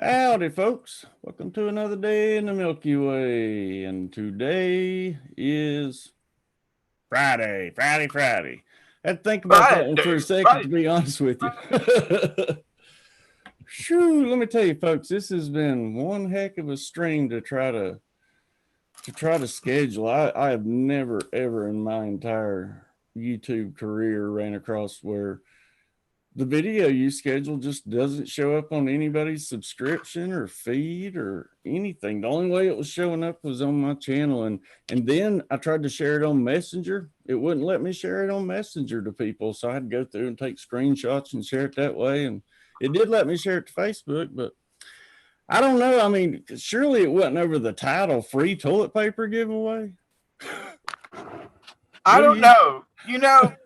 Howdy, folks. Welcome to another day in the Milky Way. And today is Friday. Friday. I had to think about that one for a Friday, second, to Friday. be honest with you. Shoo, let me tell you, folks, this has been one heck of a stream to try to schedule. I have never ever in my entire YouTube career ran across where the video you schedule just doesn't show up on anybody's subscription or feed or anything. The only way it was showing up was on my channel, and then I tried to share it on Messenger. It wouldn't let me share it on Messenger to people, so I had to go through and take screenshots and share it that way. And it did let me share it to Facebook, but I don't know. I mean, surely it wasn't over the title "Free Toilet Paper Giveaway." I What do don't you? know.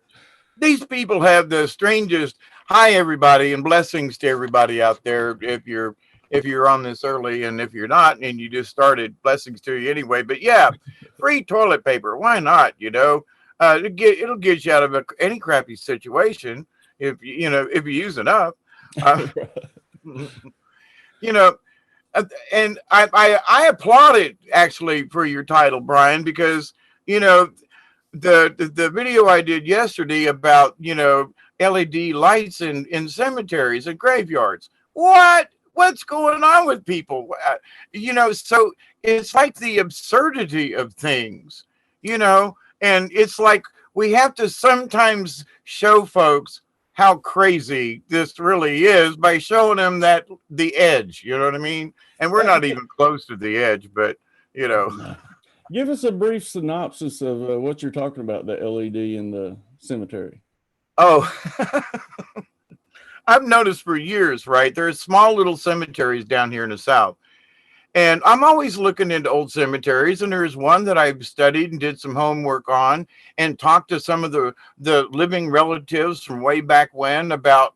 These people have the strangest. Hi, everybody, and blessings to everybody out there. If you're on this early, and if you're not, and you just started, blessings to you anyway. But yeah, free toilet paper. Why not? It'll get you out of any crappy situation if you use enough. Uh, you know, and I applaud it actually for your title, Brian, because you know the video I did yesterday about LED lights in cemeteries and graveyards. What's going on with people? So it's like the absurdity of things, and it's like we have to sometimes show folks how crazy this really is by showing them that the edge, you know what I mean? And we're not even close to the edge, but you know. No. Give us a brief synopsis of what you're talking about, the LED in the cemetery. Oh, I've noticed for years, right? There's small little cemeteries down here in the South. And I'm always looking into old cemeteries, and there's one that I've studied and did some homework on and talked to some of the living relatives from way back when about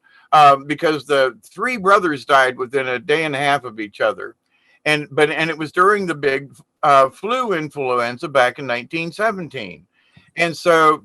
because the three brothers died within a day and a half of each other. And it was during the big flu influenza back in 1917. And so,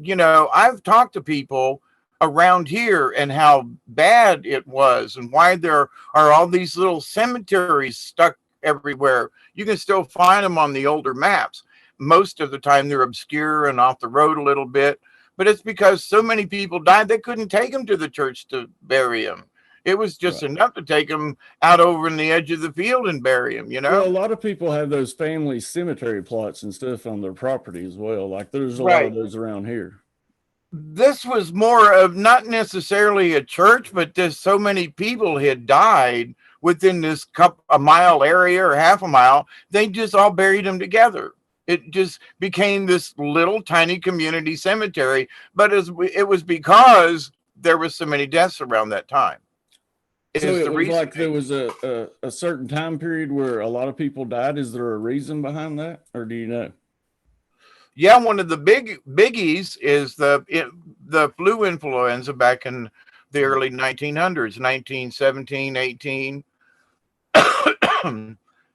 I've talked to people around here and how bad it was and why there are all these little cemeteries stuck everywhere. You can still find them on the older maps. Most of the time they're obscure and off the road a little bit, but it's because so many people died they couldn't take them to the church to bury them. It was just Right. enough to take them out over in the edge of the field and bury them, Well, a lot of people have those family cemetery plots and stuff on their property as well. Like there's a lot of Right. those around here. This was more of not necessarily a church, but just so many people had died within this a mile area or half a mile. They just all buried them together. It just became this little tiny community cemetery. But it was because there was so many deaths around that time. So Is it the was reason? like there was a certain time period where a lot of people died. Is there a reason behind that, or do you know? Yeah, one of the biggies is the flu influenza back in the early 1900s, 1917, 18.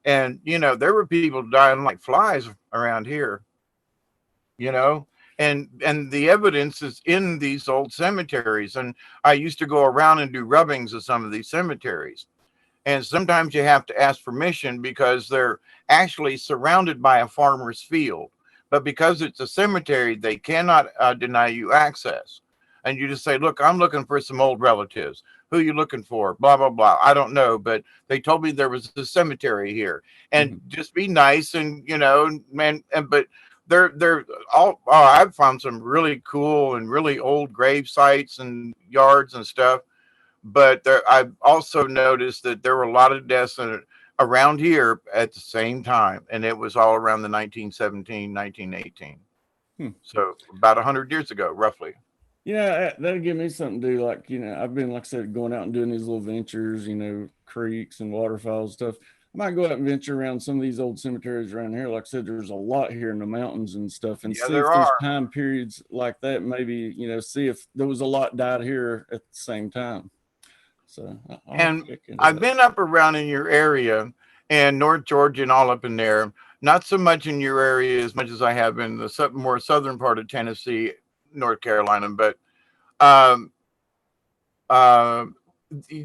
And there were people dying like flies around here, you know and the evidence is in these old cemeteries. And I used to go around and do rubbings of some of these cemeteries, and sometimes you have to ask permission because they're actually surrounded by a farmer's field. But because it's a cemetery, they cannot deny you access. And you just say, look, I'm looking for some old relatives. Who are you looking for? Blah, blah, blah. I don't know, but they told me there was a cemetery here. And Mhm. just be nice and, man, but they're all, I've found some really cool and really old grave sites and yards and stuff. But I've also noticed that there were a lot of deaths around here at the same time, and it was all around the 1917, 1918. Hmm. So about 100 years ago, roughly. That'll give me something to do. Like, I've been, like I said, going out and doing these little ventures, creeks and waterfalls stuff. I might go out and venture around some of these old cemeteries around here. Like I said, there's a lot here in the mountains and stuff, and Yeah, see there if there's are. time periods like that. Maybe, see if there was a lot died here at the same time. So I'll have to And check into I've that. been up around in your area and North Georgia and all up in there. Not so much in your area as much as I have in the more southern part of Tennessee, North Carolina. But um, uh,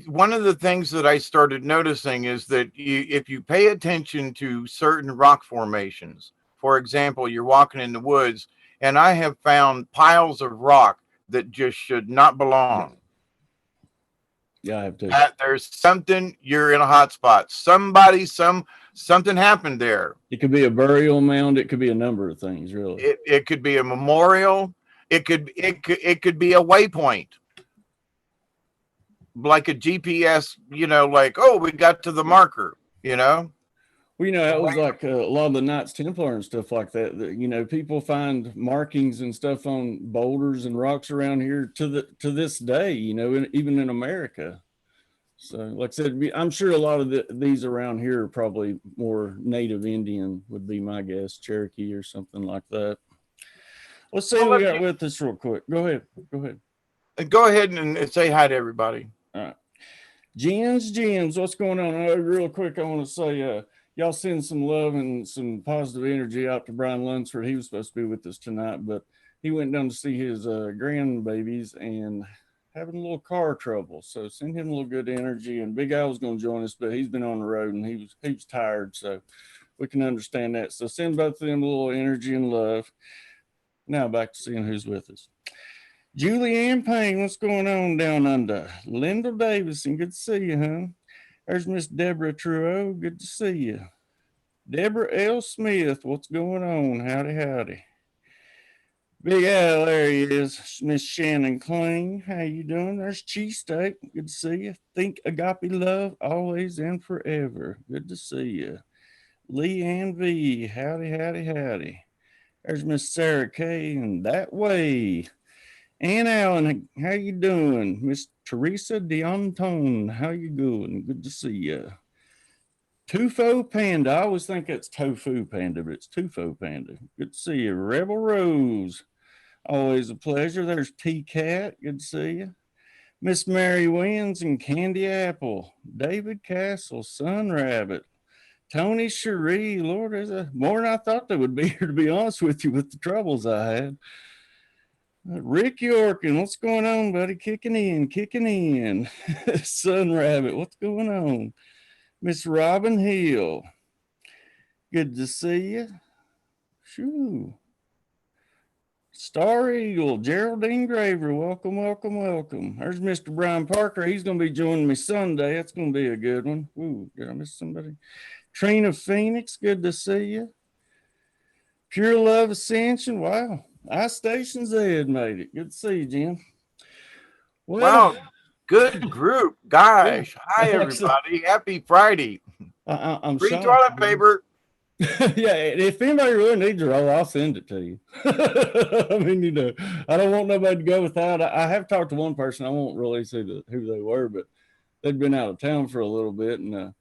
one of the things that I started noticing is that if you pay attention to certain rock formations, for example, you're walking in the woods, and I have found piles of rock that just should not belong. Yeah, I have to. That there's something, you're in a hot spot. Something happened there. It could be a burial mound. It could be a number of things, really. It could be a memorial. It could be a waypoint, like a GPS. Like, oh, we got to the marker. Well, that was like a lot of the Knights Templar and stuff like that. People find markings and stuff on boulders and rocks around here to this day. Even in America. So, like I said, I'm sure a lot of these around here are probably more native Indian, would be my guess, Cherokee or something like that. Let's see who we got with us real quick. Go ahead. Go ahead and say hi to everybody. All right. Jens, what's going on? Real quick, I want to say, y'all send some love and some positive energy out to Brian Lunsford. He was supposed to be with us tonight, but he went down to see his grandbabies and having a little car trouble. So send him a little good energy. And Big Al was going to join us, but he's been on the road and he was tired. So we can understand that. So send both of them a little energy and love. Now back to seeing who's with us. Julianne Payne, what's going on down under? Lyndall Davison, good to see you, huh? There's Miss Deborah Trudeau, good to see you. Deborah L. Smith, what's going on? Howdy. Big Al, there he is. Miss Shannon Kling, how you doing? There's Cheesesteak, good to see you. Think Agape Love, always and forever, good to see you. Lee Ann V, howdy. There's Miss Sarah K, and that way. Ann Allen, how you doing? Miss Teresa Dionton, how you doing? Good to see you. Tufo Panda, I always think it's Tofu Panda, but it's Tufo Panda. Good to see you. Rebel Rose, always a pleasure. There's T-Cat, good to see you. Miss Mary Wins and Candy Apple. David Castle, Sun Rabbit. Tony Cherie, Lord, there's more than I thought there would be here, to be honest with you, with the troubles I had. Rick Yorkin, what's going on, buddy? Kicking in. Sun Rabbit, what's going on? Miss Robin Hill, good to see you. Shoo. Star Eagle, Geraldine Graver, welcome. There's Mr. Brian Parker. He's going to be joining me Sunday. That's going to be a good one. Ooh, did I miss somebody? Trina Phoenix, good to see you. Pure Love Ascension, wow. iStation Z made it. Good to see you, Jim. Well, wow, good group. Gosh. Yeah. Hi, everybody. Happy Friday. I'm free toilet paper. Yeah, if anybody really needs a roll, I'll send it to you. I mean, I don't want nobody to go without. I have talked to one person. I won't really say who they were, but they'd been out of town for a little bit and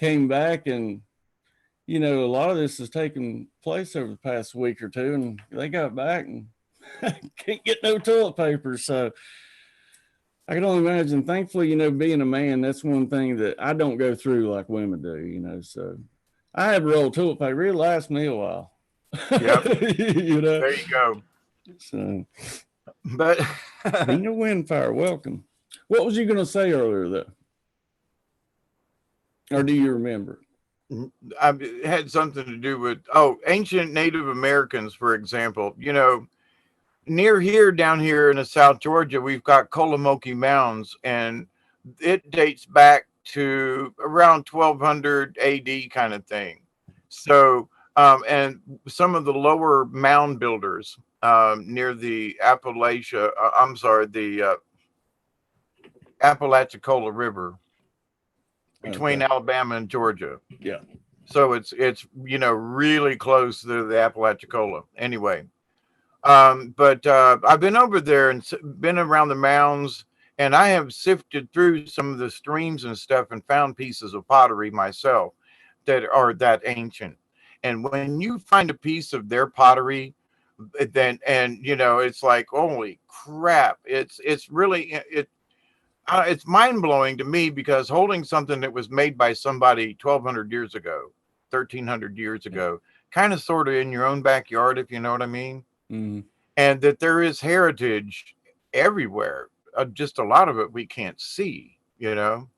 came back, and a lot of this has taken place over the past week or two, and they got back and can't get no toilet paper. So I can only imagine. Thankfully, being a man, that's one thing that I don't go through like women do, so I have a roll of toilet paper. It lasts me a while. Yep. There you go. So, but Nina Windfire, welcome. What was you going to say earlier, though? Or do you remember? I had something to do with, ancient Native Americans, for example. Near here, down here in the South Georgia, we've got Milky mounds, and it dates back to around 1200 AD kind of thing. So, and some of the lower mound builders near the Apalachicola River between Alabama and Georgia. Yeah. So it's really close to the Apalachicola. Anyway, but I've been over there and been around the mounds, and I have sifted through some of the streams and stuff and found pieces of pottery myself that are that ancient. And when you find a piece of their pottery, then it's like, holy crap! It's really it's mind blowing to me, because holding something that was made by somebody 1,200 years ago, 1,300 years ago, kind of sort of in your own backyard, if you know what I mean. Mm-hmm. And that there is heritage everywhere. Just a lot of it we can't see, you know.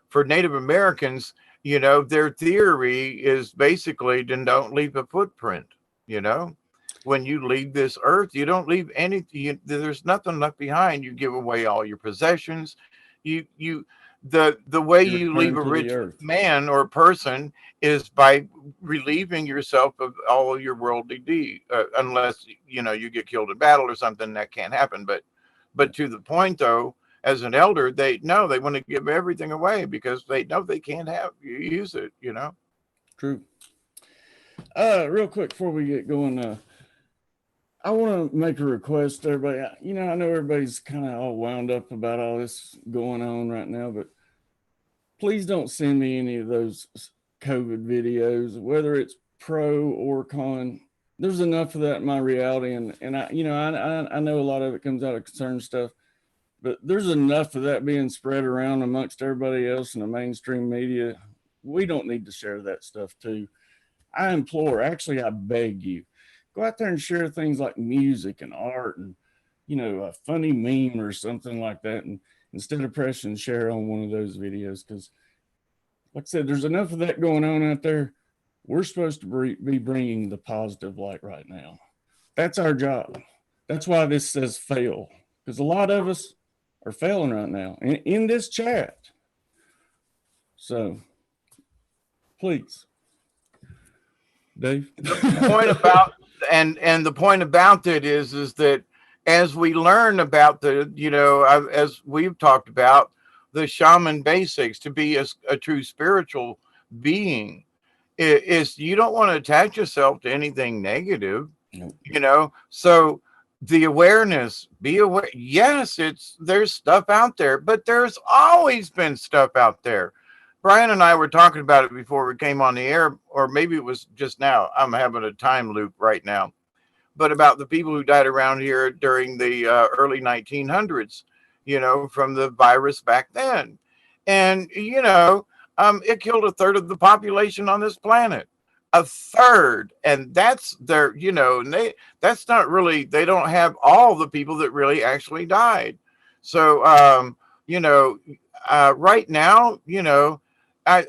For Native Americans, their theory is basically then don't leave a footprint, you know. When you leave this earth, you don't leave anything. There's nothing left behind. You give away all your possessions. The way You you leave return a to the rich earth. man or person is by relieving yourself of all of your worldly deed, unless you get killed in battle or something that can't happen. But Yeah, to the point though, as an elder, they want to give everything away because they know they can't have you use it. true. Real quick before we get going, I want to make a request to everybody. I know everybody's kind of all wound up about all this going on right now, but please don't send me any of those COVID videos, whether it's pro or con. There's enough of that in my reality, and I know a lot of it comes out of concern stuff, but there's enough of that being spread around amongst everybody else in the mainstream media. We don't need to share that stuff too. I implore, actually, I beg you, go out there and share things like music and art and, a funny meme or something like that. And instead of pressing share on one of those videos, because, like I said, there's enough of that going on out there. We're supposed to be bringing the positive light right now. That's our job. That's why this says fail, because a lot of us are failing right now in this chat. So please, Dave. Point about and the point about that is that as we learn about as we've talked about the shaman basics to be a true spiritual being, is you don't want to attach yourself to anything negative. Nope. So the awareness, be aware. Yes, there's stuff out there, but there's always been stuff out there. Brian and I were talking about it before we came on the air, or maybe it was just now. I'm having a time loop right now, but about the people who died around here during the early 1900s, from the virus back then. And, it killed a third of the population on this planet. A third. And that's and that's not really, they don't have all the people that really actually died. So, right now, I,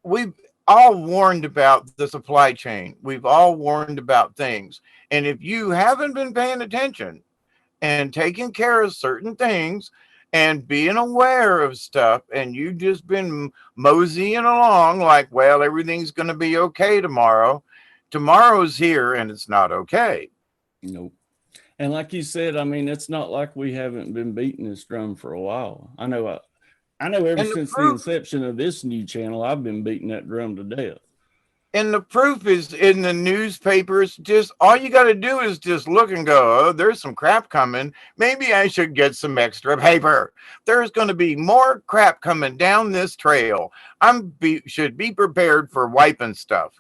we've all warned about the supply chain. We've all warned about things. And if you haven't been paying attention and taking care of certain things and being aware of stuff, and you just been moseying along like, well, everything's going to be okay tomorrow. Tomorrow's here and it's not okay. Nope. And like you said, I mean, it's not like we haven't been beating this drum for a while. I know ever And the since the proof inception of this new channel, I've been beating that drum to death. And the proof is in the newspapers. Just all you got to do is just look and go, oh, there's some crap coming. Maybe I should get some extra paper. There's going to be more crap coming down this trail. Should be prepared for wiping stuff,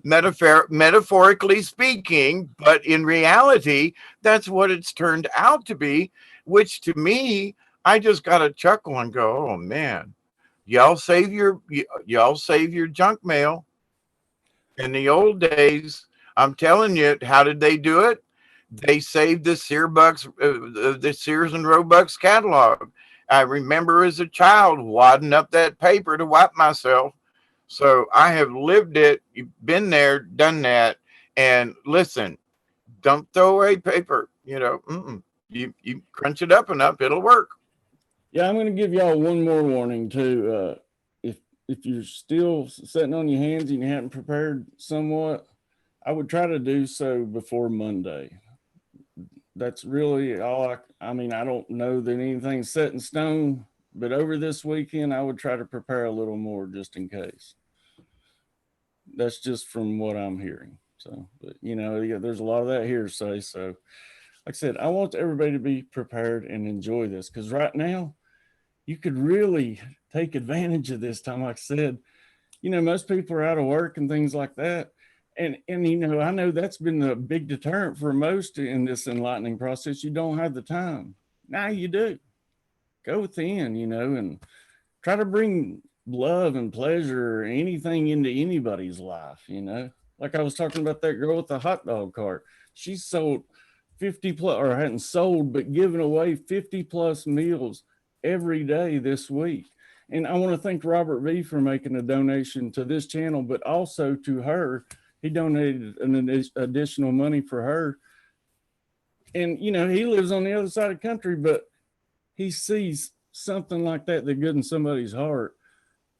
metaphorically speaking, but in reality, that's what it's turned out to be, which to me, I just got to chuckle and go, oh man, y'all save your junk mail. In the old days, I'm telling you, how did they do it? They saved the the Sears and Roebuck's catalog. I remember as a child wadding up that paper to wipe myself. So I have lived it, been there, done that. And listen, don't throw away paper. You crunch it up enough, it'll work. Yeah, I'm going to give y'all one more warning too. If you're still sitting on your hands and you haven't prepared somewhat, I would try to do so before Monday. That's really all I mean, I don't know that anything's set in stone, but over this weekend, I would try to prepare a little more just in case. That's just from what I'm hearing. So, but there's a lot of that hearsay. So, like I said, I want everybody to be prepared and enjoy this because right now, you could really take advantage of this time. Like I said, most people are out of work and things like that. And I know that's been the big deterrent for most in this enlightening process. You don't have the time. Now you do. Go within, and try to bring love and pleasure or anything into anybody's life, Like I was talking about that girl with the hot dog cart. She sold 50 plus, or hadn't sold, but given away 50 plus meals every day this week. And I want to thank Robert V for making a donation to this channel, but also to her. He donated an additional money for her. And, you know, he lives on the other side of the country, but he sees something like that good in somebody's heart.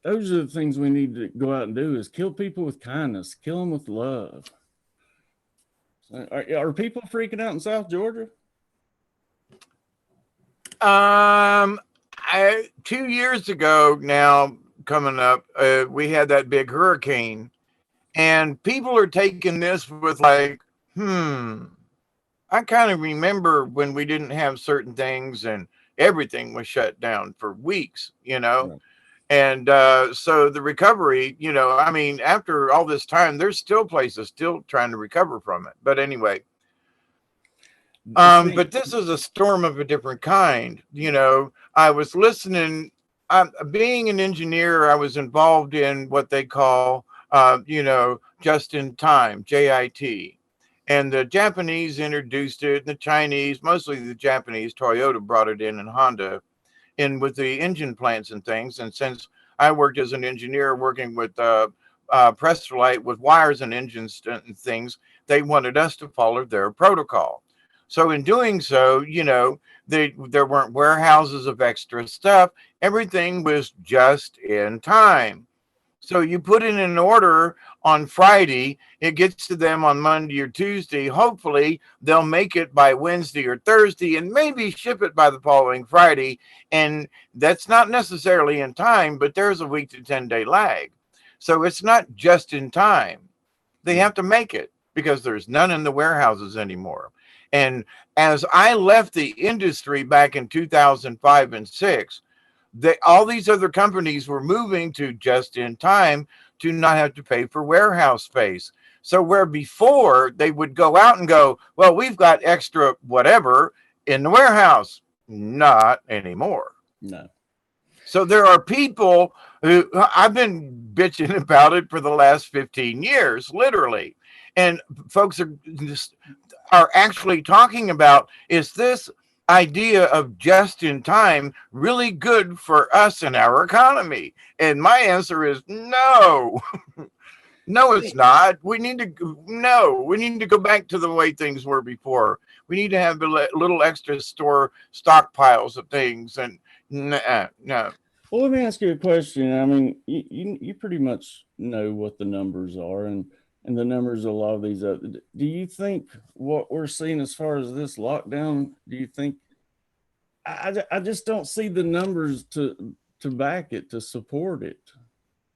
Those are the things we need to go out and do, is kill people with kindness, kill them with love. Are people freaking out in South Georgia? 2 years ago now, coming up, we had that big hurricane, and people are taking this with like, I kind of remember when we didn't have certain things and everything was shut down for weeks, you know. Right. And so the recovery, you know, I mean, after all this time, there's still places still trying to recover from it. But anyway, but this is a storm of a different kind. You know, I was listening, being an engineer, I was involved in what they call, you know, just in time, JIT. And the Japanese introduced it, and the Chinese, mostly the Japanese, Toyota brought it in, and Honda, in with the engine plants and things. And since I worked as an engineer working with Press-Light with wires and engines and things, they wanted us to follow their protocol. So in doing so, you know, there weren't warehouses of extra stuff. Everything was just in time. So you put in an order on Friday, it gets to them on Monday or Tuesday. Hopefully they'll make it by Wednesday or Thursday and maybe ship it by the following Friday. And that's not necessarily in time, but there's a week to 10-day lag. So it's not just in time. They have to make it because there's none in the warehouses anymore. And as I left the industry back in 2005 and 6, all these other companies were moving to just in time to not have to pay for warehouse space. So where before they would go out and go, well, we've got extra whatever in the warehouse. Not anymore. No. So there are people who, I've been bitching about it for the last 15 years, literally. And folks are actually talking about, is this idea of just in time really good for us and our economy? And my answer is no. No, it's not. We need to go back to the way things were before. We need to have a little extra stockpiles of things. And no. Well, let me ask you a question. I mean, you pretty much know what the numbers are, and the numbers of a lot of these other. Do you think what we're seeing as far as this lockdown, do you think, I just don't see the numbers to back it, to support it.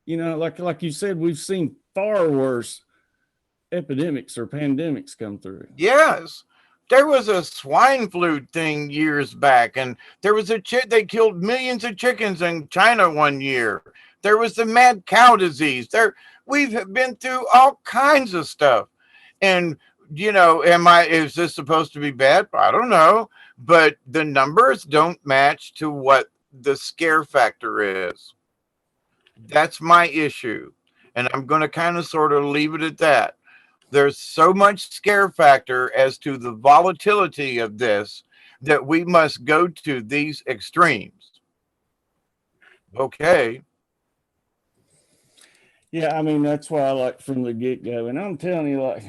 You know, like you said, we've seen far worse epidemics or pandemics come through. Yes. There was a swine flu thing years back, and there was they killed millions of chickens in China one year. There was the mad cow disease. We've been through all kinds of stuff. And, you know, is this supposed to be bad? I don't know. But the numbers don't match to what the scare factor is. That's my issue. And I'm going to kind of sort of leave it at that. There's so much scare factor as to the volatility of this that we must go to these extremes. Okay. Yeah, I mean, that's why I like from the get-go. And I'm telling you, like,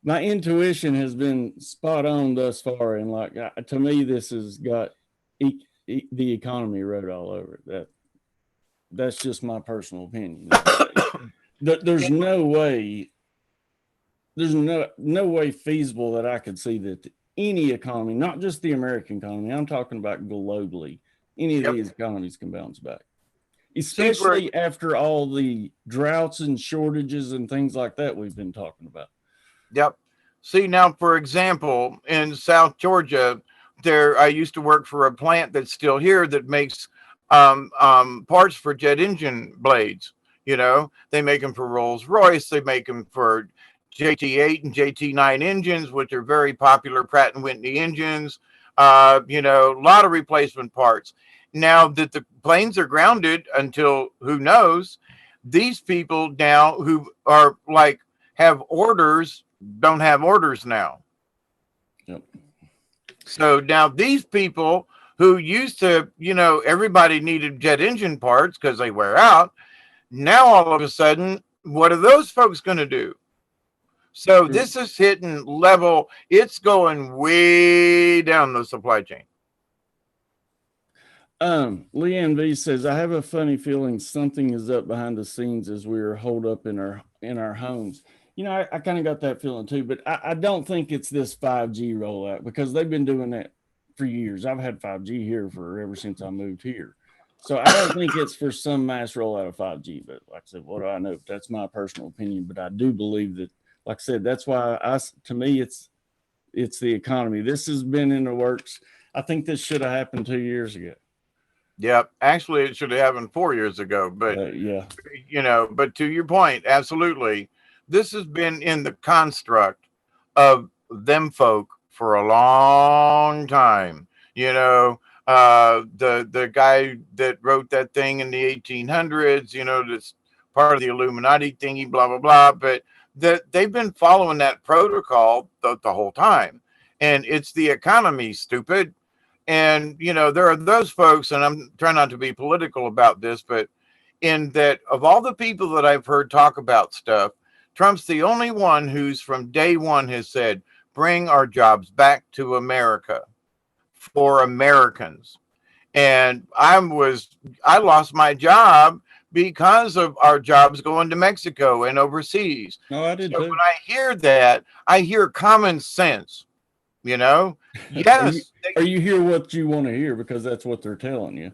my intuition has been spot on thus far. And, like, to me, this has got the economy wrote all over it. That's just my personal opinion. There's no way feasible that I could see that any economy, not just the American economy, I'm talking about globally, any of these economies can bounce back. Especially after all the droughts and shortages and things like that we've been talking about. Yep. See, now, for example, in South Georgia, I used to work for a plant that's still here that makes parts for jet engine blades. You know, they make them for Rolls-Royce. They make them for JT8 and JT9 engines, which are very popular Pratt & Whitney engines. You know, a lot of replacement parts. Now that the planes are grounded until who knows, these people now who are like have orders don't have orders now. Yep. So now these people who used to, everybody needed jet engine parts because they wear out. Now, all of a sudden, what are those folks going to do? So this is hitting level. It's going way down the supply chain. Leanne V says, I have a funny feeling something is up behind the scenes as we are holed up in our homes. I kind of got that feeling too, but I don't think it's this 5G rollout, because they've been doing that for years. I've had 5G here for ever since I moved here. So I don't think it's for some mass rollout of 5G, but like I said, what do I know? That's my personal opinion, but I do believe that, like I said, that's why to me, it's the economy. This has been in the works. I think this should have happened 2 years ago. Yeah, actually, it should have happened 4 years ago. But yeah, but to your point, absolutely, this has been in the construct of them folk for a long time. The guy that wrote that thing in the 1800s. That's part of the Illuminati thingy, blah blah blah. But they've been following that protocol the whole time, and it's the economy, stupid. And, there are those folks, and I'm trying not to be political about this, but in that, of all the people that I've heard talk about stuff, Trump's the only one who's from day one has said, bring our jobs back to America for Americans. And I lost my job because of our jobs going to Mexico and overseas. No, I did too. When I hear that, I hear common sense. Yes. Or you hear what you want to hear because that's what they're telling you.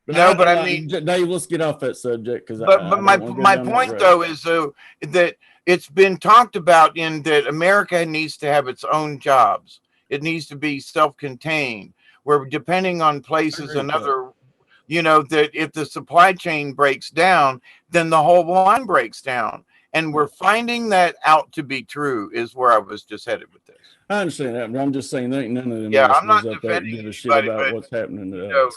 But no, but I mean, Dave, let's get off that subject, because my point though is that it's been talked about in that America needs to have its own jobs. It needs to be self-contained, where depending on places another, that if the supply chain breaks down, then the whole line breaks down. And we're finding that out to be true, is where I was just headed with this. I understand that, but I'm just saying there ain't none of them. Yeah, I'm not up there give a shit about what's happening to us.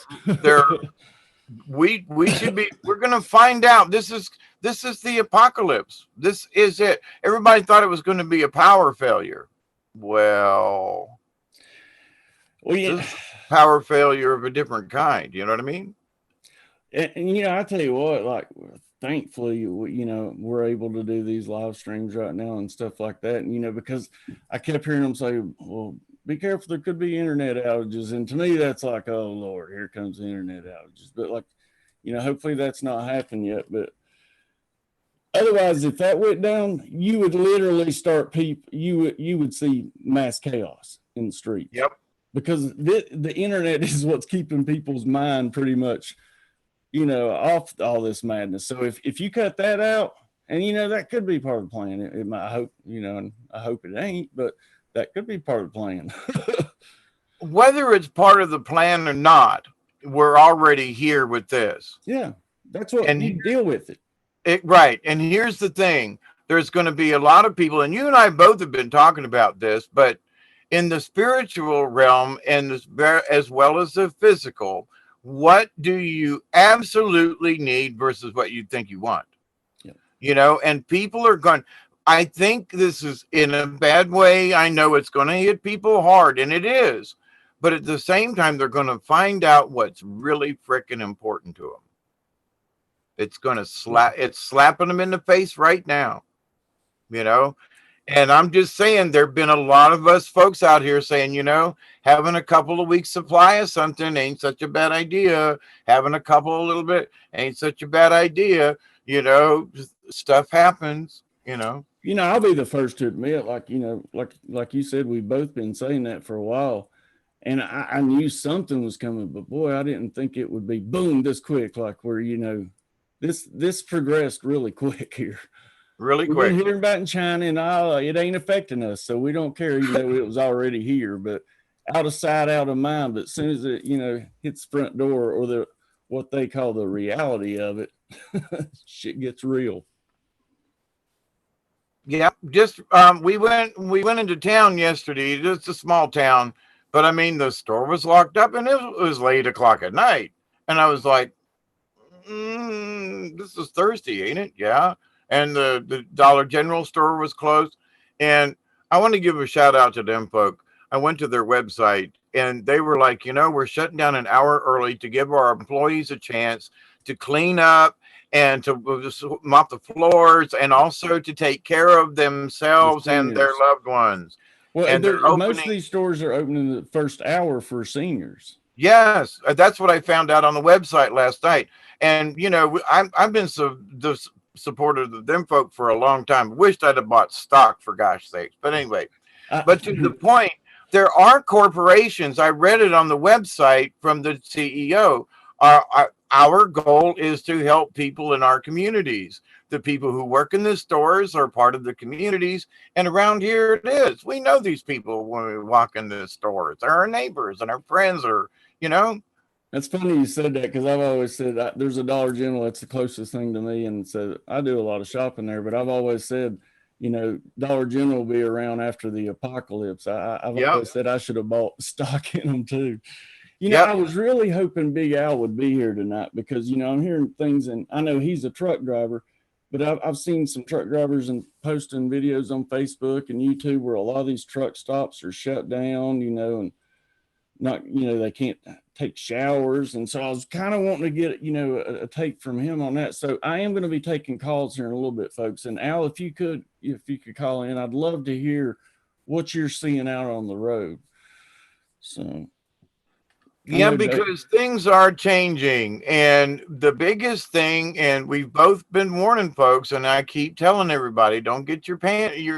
We should be. We're gonna find out. This is the apocalypse. This is it. Everybody thought it was going to be a power failure. Well, yeah, power failure of a different kind. You know what I mean? And I tell you what, like, thankfully, we're able to do these live streams right now and stuff like that. And, because I kept hearing them say, well, be careful, there could be internet outages. And to me, that's like, oh, Lord, here comes the internet outages. But, like, hopefully that's not happened yet. But otherwise, if that went down, you would literally you would see mass chaos in the streets. Yep. Because the internet is what's keeping people's mind pretty much off all this madness. So if you cut that out, and that could be part of the plan. It might, I hope, and I hope it ain't, but that could be part of the plan. Whether it's part of the plan or not, we're already here with this. Yeah, that's what, and you deal with it. Right. And here's the thing: there's going to be a lot of people, and you and I both have been talking about this, but in the spiritual realm and as well as the physical, what do you absolutely need versus what you think you want? Yeah. And people are going, I think this is in a bad way. I know it's going to hit people hard, and it is. But at the same time, they're going to find out what's really freaking important to them. It's going to it's slapping them in the face right now. And I'm just saying, there have been a lot of us folks out here saying, having a couple of weeks supply of something ain't such a bad idea. Having a couple a little bit ain't such a bad idea. Stuff happens, I'll be the first to admit, like you said, we've both been saying that for a while. And I knew something was coming, but boy, I didn't think it would be boom this quick, like where, this progressed really quick here. Really quick. We've been hearing about in China and all, it ain't affecting us, so we don't care, it was already here, but out of sight, out of mind. But as soon as it, hits the front door, or what they call the reality of it, shit gets real. Yeah, just we went into town yesterday. It's a small town, but I mean the store was locked up and it was late o'clock at night, and I was like, "This is Thursday, ain't it?" Yeah. And the Dollar General store was closed. And I want to give a shout out to them folk. I went to their website, and they were like, we're shutting down an hour early to give our employees a chance to clean up and to mop the floors and also to take care of The themselves and their seniors. loved ones. Well, And they're most of opening. these stores are opening the first hour for seniors. Yes, that's what I found out on the website last night. And I've been the supporter of them folk for a long time. Wished I'd have bought stock, for gosh sakes. But anyway, but to the point, there are corporations. I read it on the website from the CEO. Our goal is to help people in our communities. The people who work in the stores are part of the communities. And around here it is. We know these people when we walk in the stores. They're our neighbors and our friends are, you know. That's funny you said that, because I've always said there's a Dollar General that's the closest thing to me, and so I do a lot of shopping there. But I've always said, Dollar General will be around after the apocalypse. I've Yep. always said I should have bought stock in them too. Yep. I was really hoping Big Al would be here tonight, because I'm hearing things, and I know he's a truck driver, but I've seen some truck drivers and posting videos on Facebook and YouTube where a lot of these truck stops are shut down, and not, they can't take showers. And so I was kind of wanting to get, a take from him on that. So I am going to be taking calls here in a little bit, folks. And Al, if you could call in, I'd love to hear what you're seeing out on the road. So. Yeah, because things are changing. And the biggest thing, and we've both been warning folks, and I keep telling everybody, don't get your panties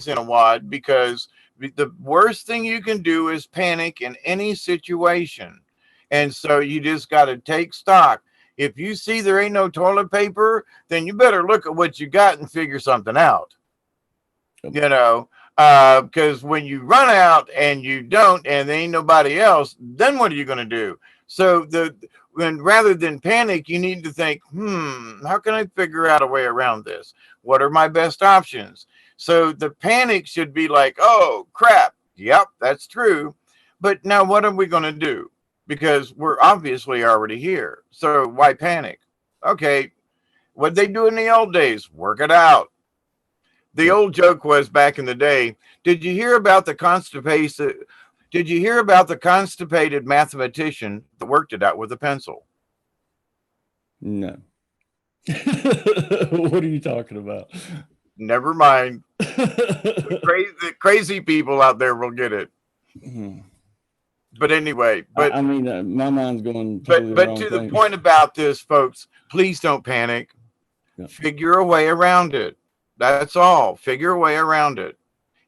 in a wad, because the worst thing you can do is panic in any situation. And so you just got to take stock. If you see there ain't no toilet paper, then you better look at what you got and figure something out. Because when you run out and you don't, and there ain't nobody else, then what are you going to do? So rather than panic, you need to think, how can I figure out a way around this? What are my best options? So the panic should be like, oh, crap. Yep, that's true. But now what are we going to do? Because we're obviously already here. So why panic? Okay, what they do in the old days, work it out. The old joke was back in the day, did you hear about the constipated mathematician that worked it out with a pencil? No. What are you talking about? Never mind. The crazy people out there will get it. But anyway, I mean, my mind's going totally but to the point about this, folks, please don't panic. Yep. Figure a way around it. That's all. Figure a way around it.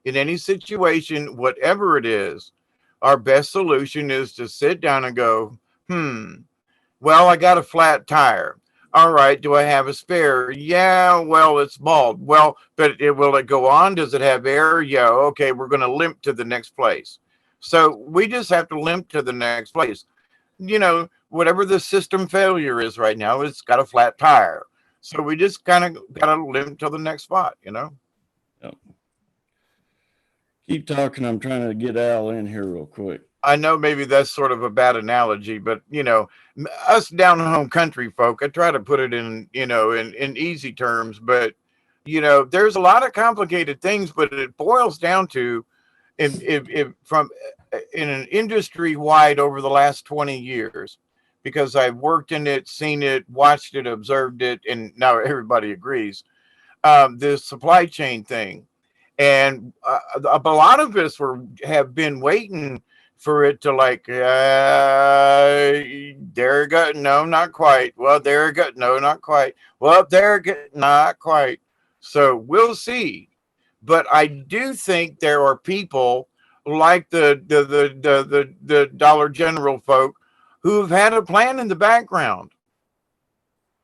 In any situation, whatever it is, our best solution is to sit down and go, well, I got a flat tire. All right, do I have a spare? Yeah, well, it's bald. Well, but will it go on? Does it have air? Yeah, okay, we're going to limp to the next place. So we just have to limp to the next place. Whatever the system failure is right now, it's got a flat tire. So we just kind of got to limp to the next spot, Yep. Keep talking. I'm trying to get Al in here real quick. I know maybe that's sort of a bad analogy, but us down home country folk, I try to put it in, in easy terms, but there's a lot of complicated things, but it boils down to in an industry wide over the last 20 years, because I've worked in it, seen it, watched it, observed it, and now everybody agrees, the supply chain thing. And a lot of us have been waiting for it to there go, no, not quite. Well, there go, no, not quite. Well, there go, not quite. So we'll see. But I do think there are people like the Dollar General folk who've had a plan in the background.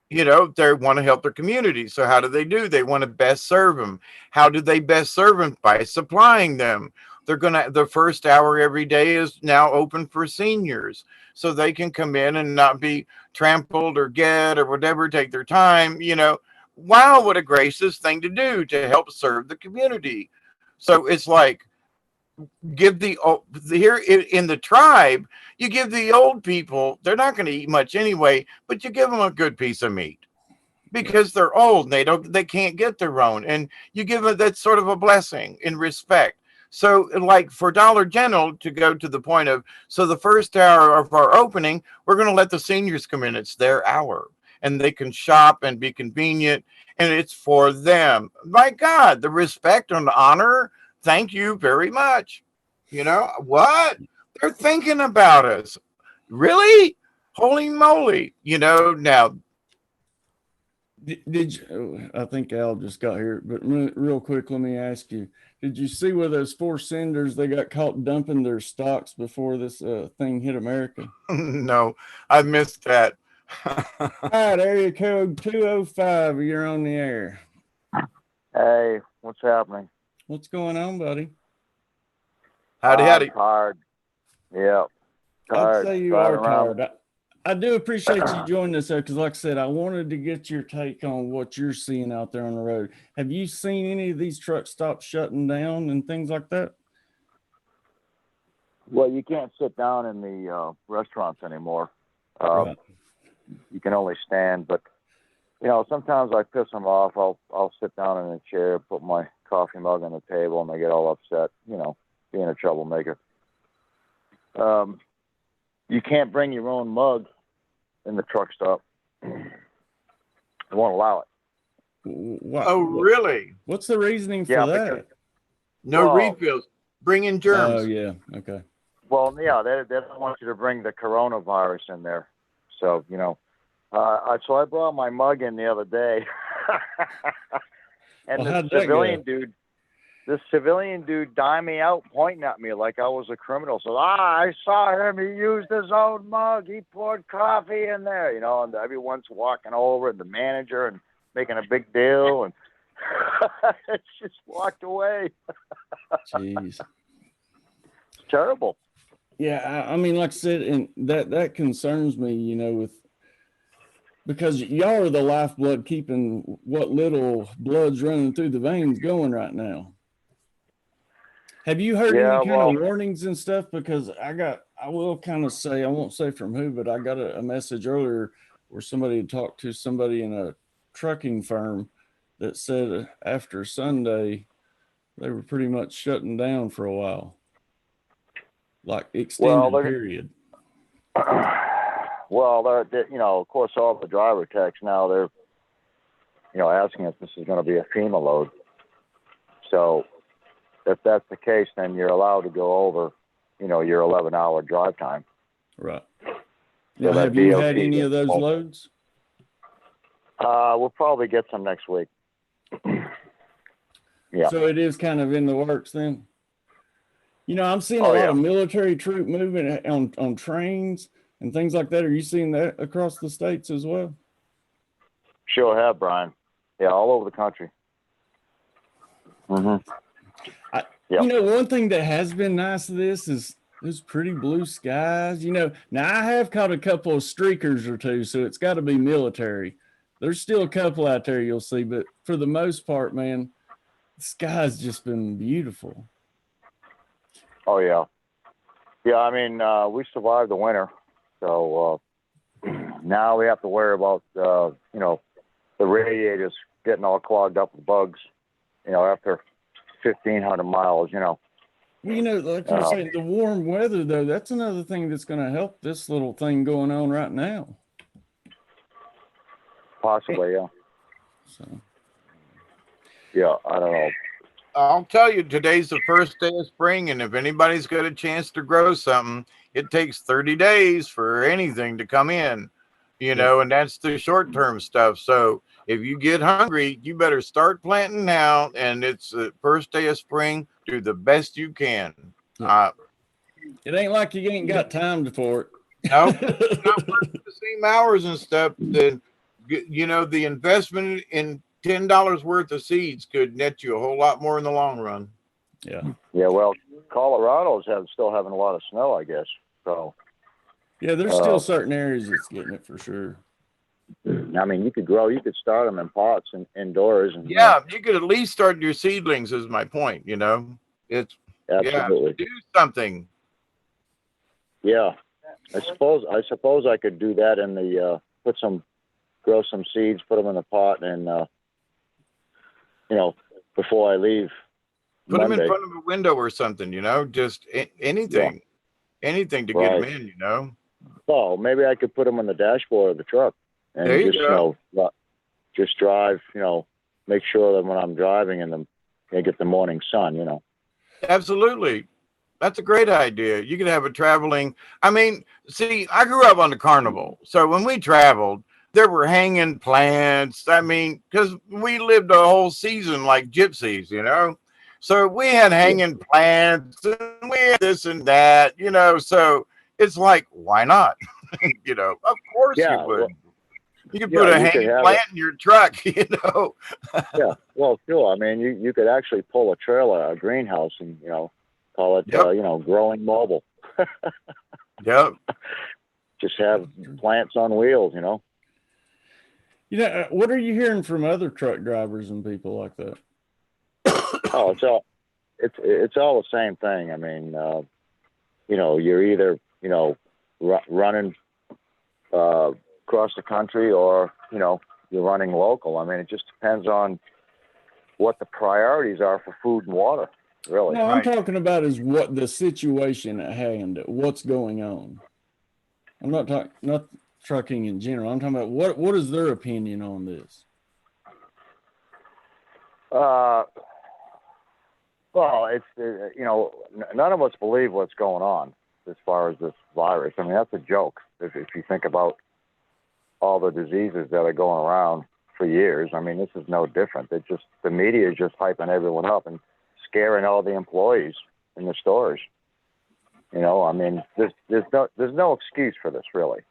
They want to help their community. So how do? They want to best serve them. How do they best serve them? By supplying them. The first hour every day is now open for seniors, so they can come in and not be trampled or get or whatever, take their time. Wow, what a gracious thing to do to help serve the community. So it's like, here in the tribe, you give the old people, they're not going to eat much anyway, but you give them a good piece of meat because they're old and they can't get their own, and you give them that sort of a blessing in respect. So, like for Dollar General, to go to the point of, so the first hour of our opening, we're going to let the seniors come in. It's their hour and they can shop and be convenient, and it's for them. My God, the respect and honor. Thank you very much. You know what? They're thinking about us. Really? Holy moly. You know, now, Did you, I think Al just got here, but real quick, let me ask you: did you see where those four senders they got caught dumping their stocks before this thing hit America? no, I missed that. All right, area code 205. You're on the air. Hey, what's happening? What's going on, buddy? Howdy, howdy. I'm tired. Yeah, I'd tired. say you Driving are around. tired. I do appreciate you joining us, though, because like I said, I wanted to get your take on what you're seeing out there on the road. Have you seen any of these truck stops shutting down and things like that? Well, you can't sit down in the restaurants anymore. Right. You can only stand. But you know, sometimes I piss them off. I'll sit down in a chair, put my coffee mug on the table, and they get all upset. You know, being a troublemaker. You can't bring your own mug in the truck stop. They won't allow it. Oh, really? What's the reasoning for Yeah, that? No Well- refills. Bring in germs. Oh, yeah. Okay. Well, yeah, they don't want you to bring the coronavirus in there. So, you know, so I brought my mug in the other day. And Well, how'd this that civilian dude dimed me out, pointing at me like I was a criminal. So, I saw him. He used his own mug. He poured coffee in there, you know, and everyone's walking over, and the manager, and making a big deal. And it's just walked away. Jeez. It's terrible. Yeah, I mean, like I said, and that concerns me, you know, because y'all are the lifeblood keeping what little blood's running through the veins going right now. Have you heard Yeah, any kind of warnings and stuff? Because I will kind of say, I won't say from who, but I got a message earlier where somebody had talked to somebody in a trucking firm that said after Sunday, they were pretty much shutting down for a while, like extended period. Well, they're, you know, of course, all the driver techs now, they're, you know, asking if this is going to be a FEMA load. So if that's the case, then you're allowed to go over, you know, your 11-hour drive time. Right. So Now, that have you DOT had any of those will- loads? We'll probably get some next week. Yeah. So it is kind of in the works then. You know, I'm seeing a Oh, lot yeah. of military troop movement on trains and things like that. Are you seeing that across the states as well? Sure have, Brian. Yeah, all over the country. Mm-hmm. Yep. You know, one thing that has been nice of this is those pretty blue skies. You know, now I have caught a couple of streakers or two, so it's got to be military. There's still a couple out there you'll see, but for the most part, man, the sky's just been beautiful. Oh, yeah. Yeah, I mean, we survived the winter. So now we have to worry about, you know, the radiators getting all clogged up with bugs, you know, after 1,500 miles, you know. Well, you know, like you're saying, the warm weather, though, that's another thing that's going to help this little thing going on right now. Possibly, yeah. So, Yeah, I don't know. I'll tell you, today's the first day of spring, and if anybody's got a chance to grow something, it takes 30 days for anything to come in, you know, and that's the short-term stuff. So if you get hungry, you better start planting now, and it's the first day of spring. Do the best you can. it ain't like you ain't got time for it. No, not working the same hours and stuff. Then, you know, the investment in $10 worth of seeds could net you a whole lot more in the long run. Yeah. Yeah, well, Colorado's still having a lot of snow, I guess. So. Yeah, there's still certain areas that's getting it for sure. I mean, you could start them in pots and indoors. And, yeah, you could at least start your seedlings, is my point, you know. It's absolutely. do something. Yeah. I suppose I could do that in the, grow some seeds, put them in the pot, and, you know, before I leave Put them in Monday. front of a window or something, just anything, anything to get them in, Oh, maybe I could put them on the dashboard of the truck and There you just, go. just drive, make sure that when I'm driving I get the morning sun, Absolutely. That's a great idea. You could have a traveling. I mean, see, I grew up on the carnival. So when we traveled, there were hanging plants. I mean, because we lived a whole season like gypsies. So we had hanging plants and we had this and that. So it's like, why not? Of course you Yeah, would. You could yeah, put a you could hanging have plant in your truck. Yeah, well, sure. I mean, you could actually pull a trailer, a greenhouse, and call it, Yep. growing mobile. Yep. Just have plants on wheels. What are you hearing from other truck drivers and people like that? Oh, it's all the same thing. I mean, you're either running across the country or you're running local. I mean, it just depends on what the priorities are for food and water. Really. No, I'm talking about is what the situation at hand, what's going on. I'm not talking not trucking in general. I'm talking about what is their opinion on this? Well, it's none of us believe what's going on as far as this virus. I mean, that's a joke if you think about all the diseases that are going around for years. I mean, this is no different. The media is just hyping everyone up and scaring all the employees in the stores. I mean, there's no excuse for this really,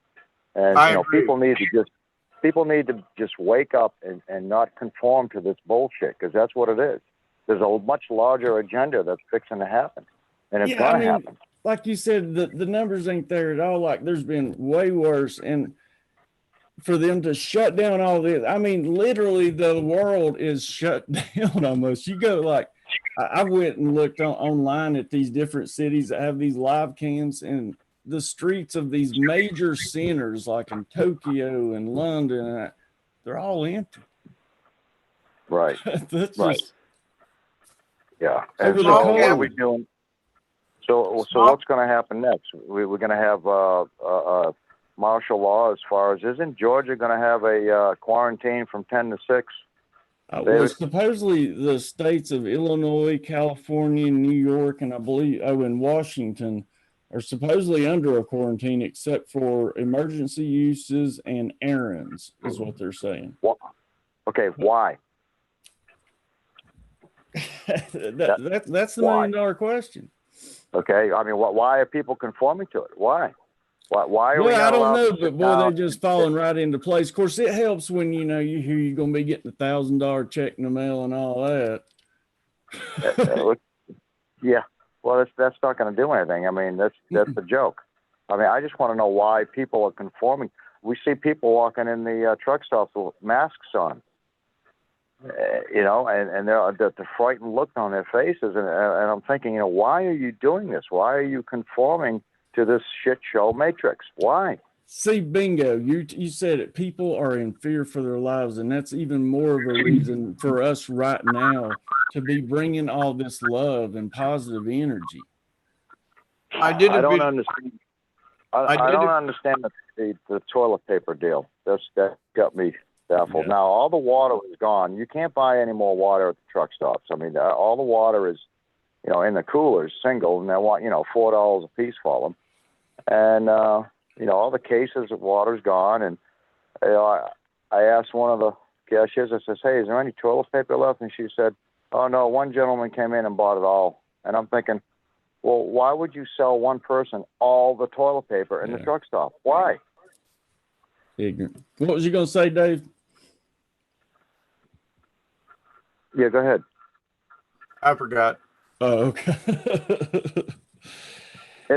and people need to just wake up and not conform to this bullshit, because that's what it is. There's a much larger agenda that's fixing to happen, and it's going to happen. Like you said, the numbers ain't there at all. Like there's been way worse, and for them to shut down all this, I mean, literally the world is shut down almost. You go I went and looked online at these different cities that have these live cams, and the streets of these major centers like in Tokyo and London, they're all empty. Right. That's right. Just yeah. Over And the so cold. what are we doing? So what's going to happen next? We're going to have martial law as far as, isn't Georgia going to have a quarantine from 10 to 6? Well, supposedly the states of Illinois, California, New York, and I believe in Washington are supposedly under a quarantine except for emergency uses and errands, is what they're saying. Okay, why? That's the $1 million question. Okay, I mean, why are people conforming to it? Why? Why are we Well, not I don't allowed know, to but boy, down? they're just falling right into place. Of course, it helps when you hear you're going to be getting $1,000 check in the mail and all that. Yeah, well, that's not going to do anything. I mean, that's the joke. I mean, I just want to know why people are conforming. We see people walking in the truck stops with masks on, and the frightened look on their faces, and I'm thinking, why are you doing this? Why are you conforming to this shit show matrix? Why? See, bingo, you said it. People are in fear for their lives, and that's even more of a reason for us right now to be bringing all this love and positive energy. I don't understand. I don't understand the toilet paper deal. That got me baffled. Yeah. Now all the water is gone. You can't buy any more water at the truck stops. I mean, all the water is, in the coolers, single, and they want $4 a piece for them. And all the cases of water's gone. And I asked one of the cashiers, I says, "Hey, is there any toilet paper left?" And she said, "Oh no, one gentleman came in and bought it all." And I'm thinking, well, why would you sell one person all the toilet paper in the truck stop? Why? Ignorant. What was you going to say, Dave? Yeah, go ahead. I forgot. Oh, okay.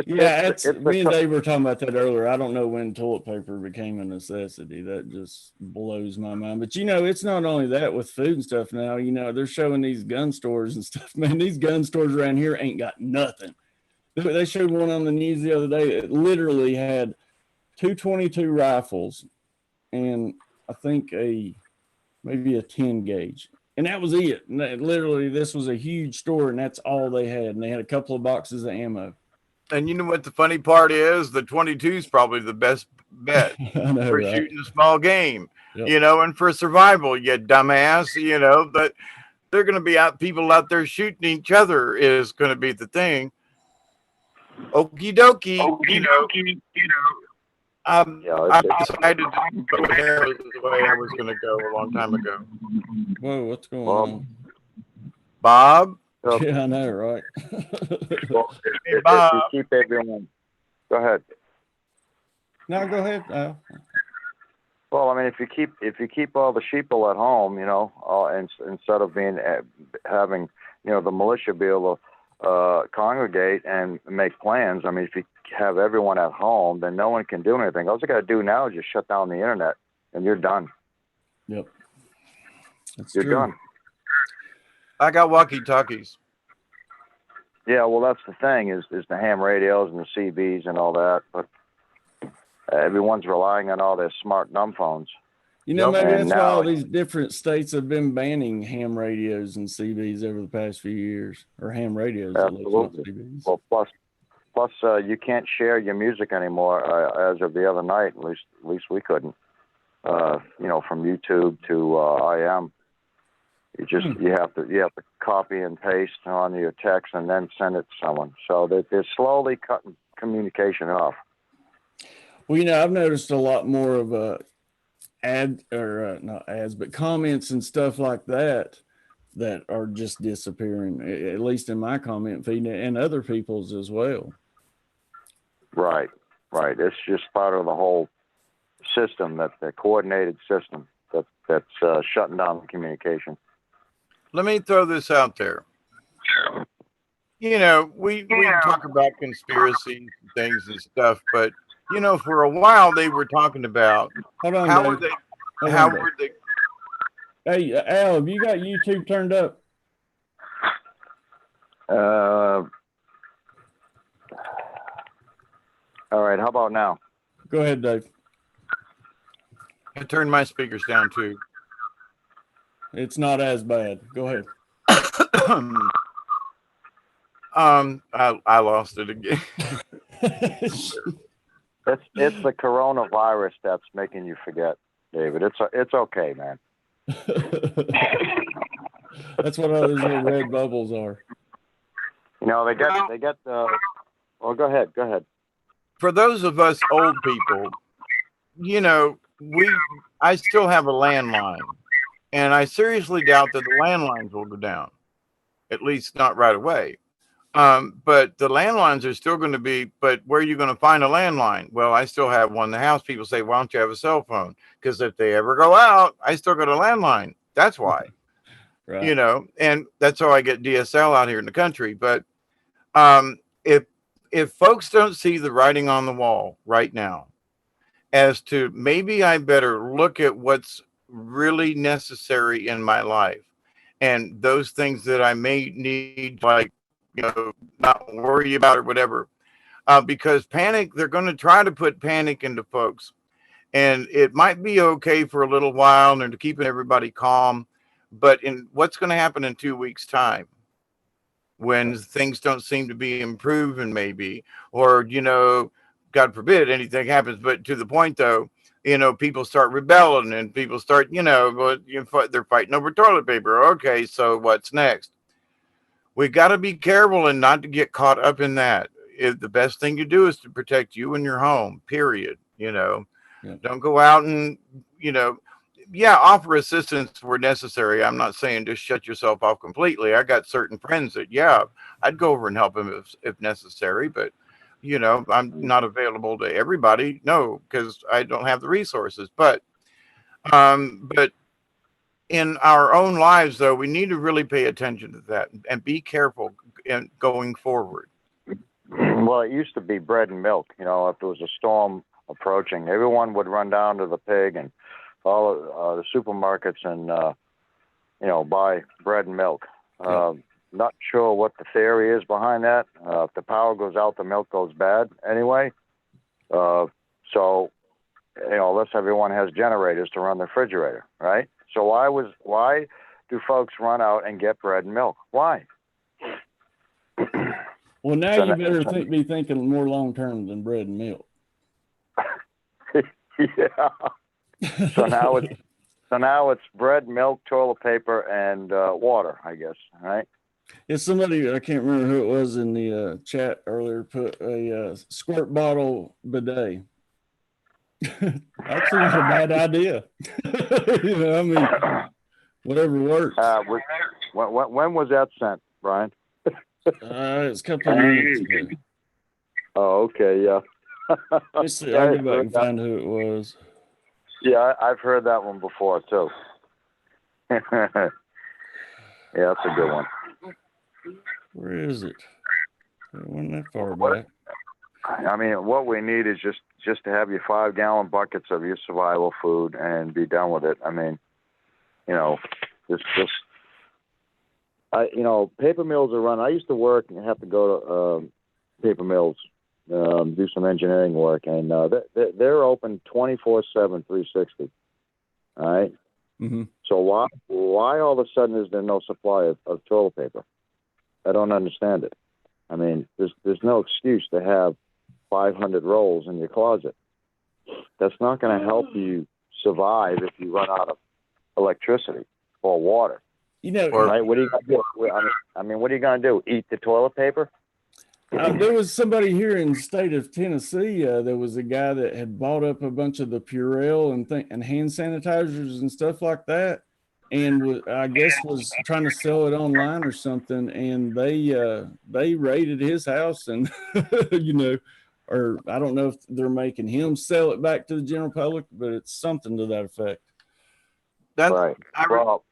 Me and Dave were talking about that earlier. I don't know when toilet paper became a necessity. That just blows my mind. But it's not only that with food and stuff now. They're showing these gun stores and stuff. Man, these gun stores around here ain't got nothing. They showed one on the news the other day. It literally had 222 rifles and I think maybe a 10 gauge. And that was it. And literally, this was a huge store, and that's all they had. And they had a couple of boxes of ammo. And you know what the funny part is? The 22 is probably the best bet I know, for right? shooting a small game, Yep. and for survival, you dumbass, but they're going to be people out there shooting each other is going to be the thing. Okie dokie, I decided to go there the way I was going to go a long time ago. Whoa, what's going on? Bob? Yeah, I know, right? Well, if Bob. you keep everyone, go ahead. No, go ahead. Well, I mean, if you keep all the sheeple at home, instead of having the militia be able to congregate and make plans. I mean, if you have everyone at home, then no one can do anything. All you got to do now is just shut down the internet, and you're done. Yep, that's you're true. done. I got walkie-talkies. Yeah, well, that's the thing is the ham radios and the CBs and all that, but everyone's relying on all their smart dumb phones. Maybe that's why all these different states have been banning ham radios and CBs over the past few years, or ham radios at least, not CBs. Well, plus, you can't share your music anymore. As of the other night, at least we couldn't. From YouTube to IM. You have to copy and paste on your text and then send it to someone. So they're slowly cutting communication off. Well, I've noticed a lot more of not ads, but comments and stuff like that are just disappearing, at least in my comment feed and other people's as well. Right. It's just part of the whole system, the coordinated system that's shutting down the communication. Let me throw this out there. We talk about conspiracies and things and stuff, but for a while they were talking about how were they. Hey, Al, have you got YouTube turned up? All right. How about now? Go ahead, Dave. I turned my speakers down too. It's not as bad. Go ahead. I lost it again. It's the coronavirus that's making you forget, David. It's okay, man. That's what all those little red bubbles are. They get well, go ahead. For those of us old people, I still have a landline, and I seriously doubt that the landlines will go down, at least not right away. But the landlines are still going to be, but where are you going to find a landline? Well, I still have one in the house. People say, why don't you have a cell phone? Because if they ever go out, I still got a landline. That's why, right. And that's how I get DSL out here in the country. But if folks don't see the writing on the wall right now as to maybe I better look at what's really necessary in my life and those things that I may need, like, not worry about or whatever, because they're going to try to put panic into folks, and it might be okay for a little while and they're keeping everybody calm, but what's going to happen in 2 weeks' time when things don't seem to be improving, maybe, or God forbid anything happens, but to the point though, people start rebelling and people start, they're fighting over toilet paper. Okay, so what's next? We got to be careful and not to get caught up in that. The best thing to do is to protect you and your home, period. Yeah. Don't go out and, offer assistance where necessary. I'm not saying just shut yourself off completely. I got certain friends that, I'd go over and help them if necessary, but I'm not available to everybody. No, because I don't have the resources, but in our own lives, though, we need to really pay attention to that and be careful in going forward. Well, it used to be bread and milk. If there was a storm approaching, everyone would run down to the pig and all the supermarkets and buy bread and milk. Not sure what the theory is behind that. If the power goes out, the milk goes bad anyway. So unless everyone has generators to run the refrigerator, right? So why do folks run out and get bread and milk? Why? Well, now So you that- better be thinking more long term than bread and milk. Yeah. So now it's bread, milk, toilet paper, and water, I guess. Right? Yeah, somebody, I can't remember who it was in the chat earlier, put a squirt bottle bidet. Actually, not a bad idea. You know, I mean, whatever works. When was that sent, Brian? It's a couple of minutes ago. Oh, okay, yeah. Let's see, I'll go back and find who it was. Yeah, I've heard that one before too. Yeah, that's a good one. Where is it? It wasn't that far back. I mean, what we need is just to have your 5-gallon buckets of your survival food and be done with it. I mean, you know, paper mills are run. I used to work and have to go to paper mills, do some engineering work, and they're open 24/7, 360. All right. Mm-hmm. So why all of a sudden is there no supply of toilet paper? I don't understand it. I mean, there's no excuse to have 500 rolls in your closet. That's not going to help you survive if you run out of electricity or water. You know, right? What are you going to do? I mean, what are you going to do? Eat the toilet paper? there was somebody here in the state of Tennessee. There was a guy that had bought up a bunch of the Purell and hand sanitizers and stuff like that, and I guess was trying to sell it online or something. And they raided his house, and you know, or I don't know if they're making him sell it back to the general public, but it's something to that effect. That's right. Go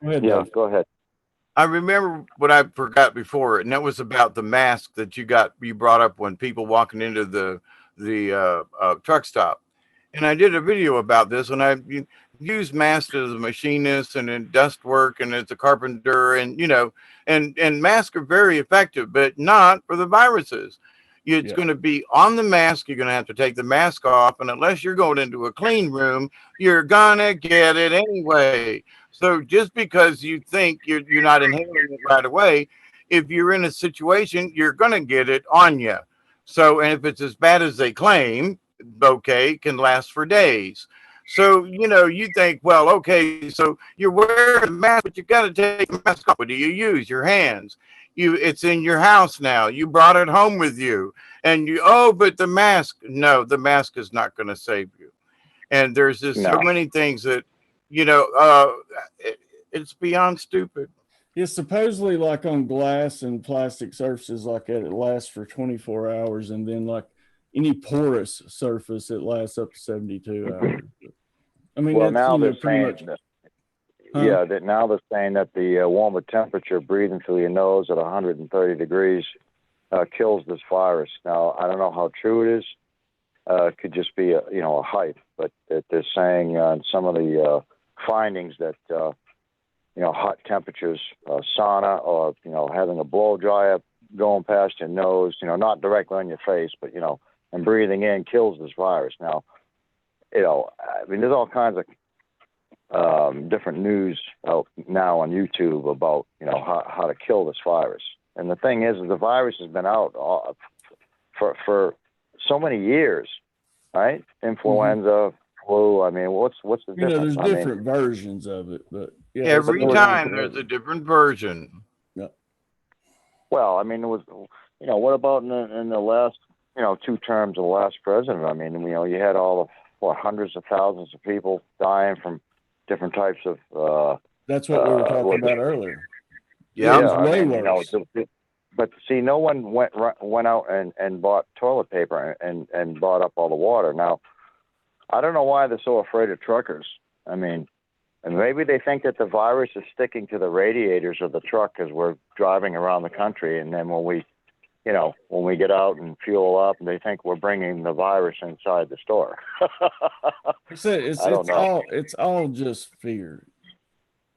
ahead, Yeah, Dave. go ahead. I remember what I forgot before, and that was about the mask that you brought up when people walking into the truck stop. And I did a video about this, and I used masks as a machinist and in dust work and as a carpenter, and and masks are very effective, but not for the viruses. It's going to be on the mask. You're going to have to take the mask off, and unless you're going into a clean room, you're gonna get it anyway. So just because you think you're not inhaling it right away, if you're in a situation, you're gonna get it on you. So, and if it's as bad as they claim, okay, it can last for days. So, you think, well, okay, so you're wearing a mask, but you got to take the mask off. What do you use? Your hands. It's in your house now. You brought it home with you, and but the mask. No, the mask is not going to save you. And there's just so many things that, it's beyond stupid. It's supposedly like on glass and plastic surfaces like that, it lasts for 24 hours. And then like any porous surface, it lasts up to 72 hours. I mean, well, now they're pretty saying much. that now they're saying that the warmer temperature breathing through your nose at 130 degrees kills this virus. Now, I don't know how true it is. It could just be a hype, but they're saying on some of the findings that hot temperatures, sauna, or having a blow dryer going past your nose, not directly on your face, but and breathing in kills this virus. Now, I mean, there's all kinds of different news out now on YouTube about how to kill this virus. And the thing is the virus has been out for so many years, right? Influenza, flu. I mean, what's the difference? There's different versions of it, but every time there's a different version. Yeah. Well, I mean, it was, what about in the last, 2 terms of the last president? I mean, you had all the hundreds of thousands of people dying from different types of. That's what we were talking about earlier. Yeah, way worse. But see, no one went out and bought toilet paper and bought up all the water. Now, I don't know why they're so afraid of truckers. I mean, and maybe they think that the virus is sticking to the radiators of the truck as we're driving around the country, and then when we get out and fuel up, they think we're bringing the virus inside the store. It's all just fear.